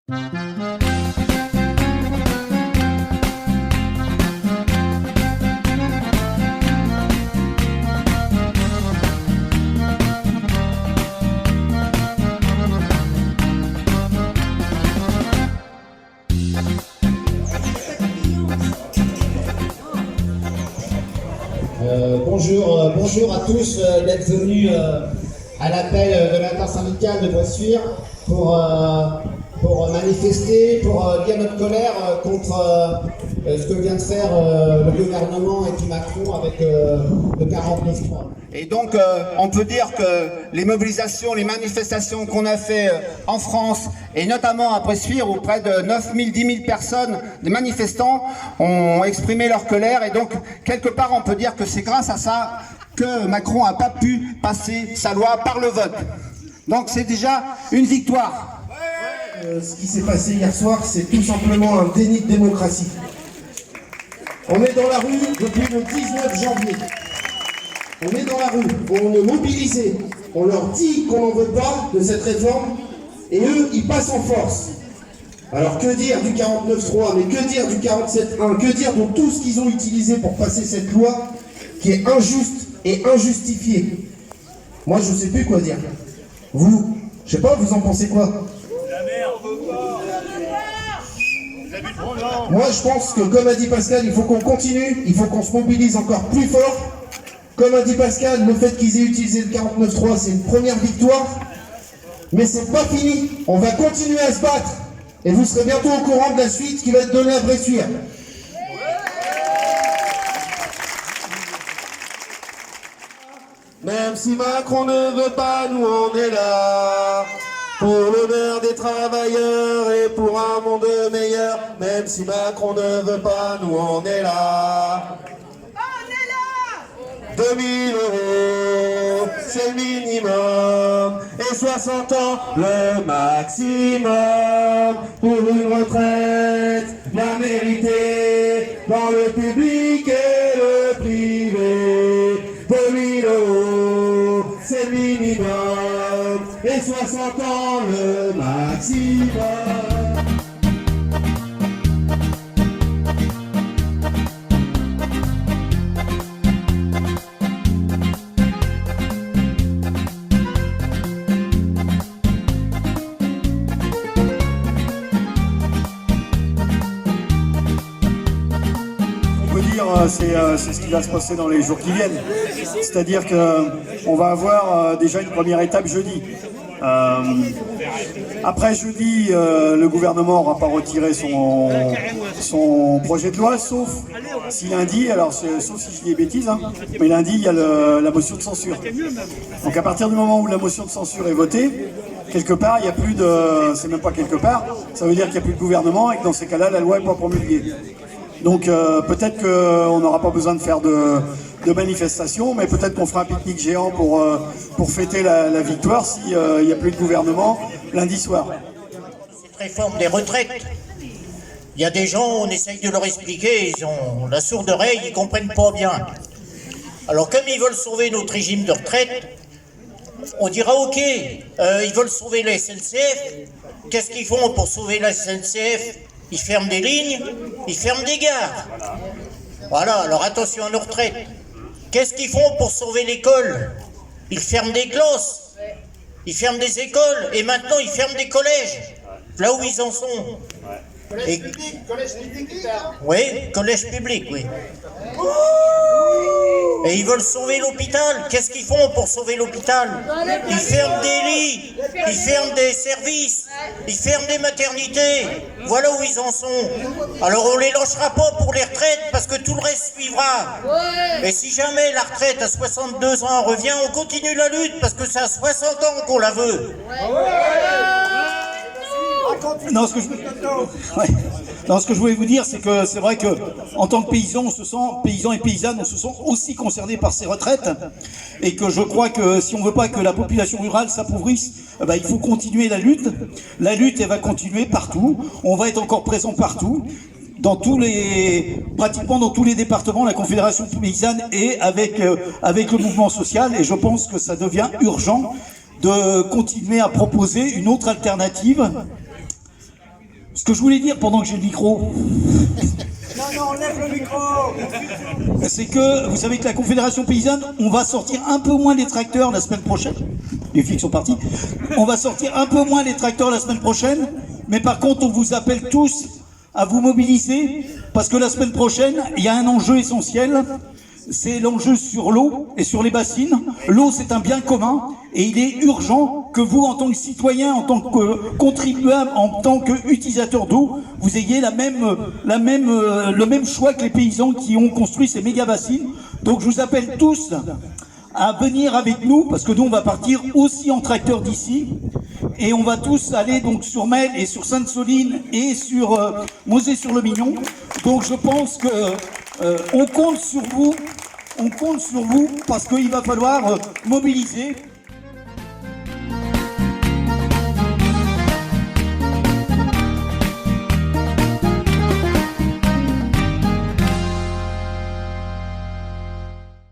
Bonjour à tous d'être venus à l'appel de l'intersyndicale de Bressuire pour manifester, pour dire notre colère contre ce que vient de faire le gouvernement et puis Macron avec le 49.3. Et donc on peut dire que les mobilisations, les manifestations qu'on a fait en France et notamment à Bressuire où près de 9 000, 10 000 personnes, des manifestants ont exprimé leur colère et donc quelque part on peut dire que c'est grâce à ça que Macron n'a pas pu passer sa loi par le vote. Donc c'est déjà une victoire. Ce qui s'est passé hier soir, c'est tout simplement un déni de démocratie. On est dans la rue depuis le 19 janvier. On est dans la rue, on est mobilisé, on leur dit qu'on n'en veut pas de cette réforme, et eux, ils passent en force. Alors que dire du 49.3, mais que dire du 47.1, que dire de tout ce qu'ils ont utilisé pour passer cette loi qui est injuste et injustifiée. Moi, je ne sais plus quoi dire. Vous, je sais pas, vous en pensez quoi? Moi, je pense que, comme a dit Pascal, il faut qu'on continue, il faut qu'on se mobilise encore plus fort. Comme a dit Pascal, le fait qu'ils aient utilisé le 49.3, c'est une première victoire. Mais c'est pas fini. On va continuer à se battre. Et vous serez bientôt au courant de la suite qui va être donnée à Bressuire. Même si Macron ne veut pas, nous on est là. Pour l'honneur des travailleurs et pour un monde meilleur. Même si Macron ne veut pas, nous on est là. 2000 €, c'est le minimum, et 60 ans, le maximum, pour une retraite bien méritée, dans le public et le privé. 2000 €, c'est le minimum, et 60 ans, le maximum. C'est ce qui va se passer dans les jours qui viennent. C'est-à-dire qu'on va avoir déjà une première étape jeudi. Après jeudi, le gouvernement n'aura pas retiré son projet de loi, sauf si lundi, alors sauf si je dis des bêtises, hein, mais lundi il y a la motion de censure. Donc à partir du moment où la motion de censure est votée, quelque part, il n'y a plus de... c'est même pas quelque part, ça veut dire qu'il n'y a plus de gouvernement et que dans ces cas-là, la loi n'est pas promulguée. Donc peut-être qu'on n'aura pas besoin de faire de manifestations, mais peut-être qu'on fera un pique-nique géant pour fêter la victoire s'il n'y a plus de gouvernement lundi soir. Cette réforme des retraites, il y a des gens, on essaye de leur expliquer, ils ont la sourde oreille, ils ne comprennent pas bien. Alors comme ils veulent sauver notre régime de retraite, on dira ok, ils veulent sauver la SNCF, qu'est-ce qu'ils font pour sauver la SNCF? Ils ferment des lignes, ils ferment des gares. Voilà, alors attention à nos retraites. Qu'est-ce qu'ils font pour sauver l'école? Ils ferment des classes, ils ferment des écoles, et maintenant ils ferment des collèges. Là où ils en sont. Collège public, oui, collège public, oui. Et ils veulent sauver l'hôpital. Qu'est-ce qu'ils font pour sauver l'hôpital? Ils ferment des lits, ils ferment des services, ils ferment des maternités. Voilà où ils en sont. Alors on les lâchera pas pour les retraites parce que tout le reste suivra. Et si jamais la retraite à 62 ans revient, on continue la lutte parce que c'est à 60 ans qu'on la veut. Non, ce que je voulais vous dire, c'est que c'est vrai que en tant que paysans et paysannes, on se sent aussi concernés par ces retraites, et que je crois que si on ne veut pas que la population rurale s'appauvrisse, il faut continuer la lutte. La lutte, elle va continuer partout. On va être encore présent partout. Pratiquement dans tous les départements, la Confédération paysanne est avec le mouvement social, et je pense que ça devient urgent de continuer à proposer une autre alternative Ce que je voulais dire pendant que j'ai le micro, c'est que vous savez que la Confédération Paysanne, on va sortir un peu moins les tracteurs la semaine prochaine. Les flics sont partis. On va sortir un peu moins les tracteurs la semaine prochaine, mais par contre, on vous appelle tous à vous mobiliser, parce que la semaine prochaine, il y a un enjeu essentiel. C'est l'enjeu sur l'eau et sur les bassines. L'eau, c'est un bien commun et il est urgent que vous, en tant que citoyen, en tant que contribuable, en tant qu'utilisateur d'eau, vous ayez le même choix que les paysans qui ont construit ces méga bassines. Donc je vous appelle tous à venir avec nous, parce que nous, on va partir aussi en tracteur d'ici. Et on va tous aller donc sur Melle et sur Sainte-Soline et sur Mosée-sur-le-Mignon. Donc je pense que on compte sur vous parce qu'il va falloir mobiliser.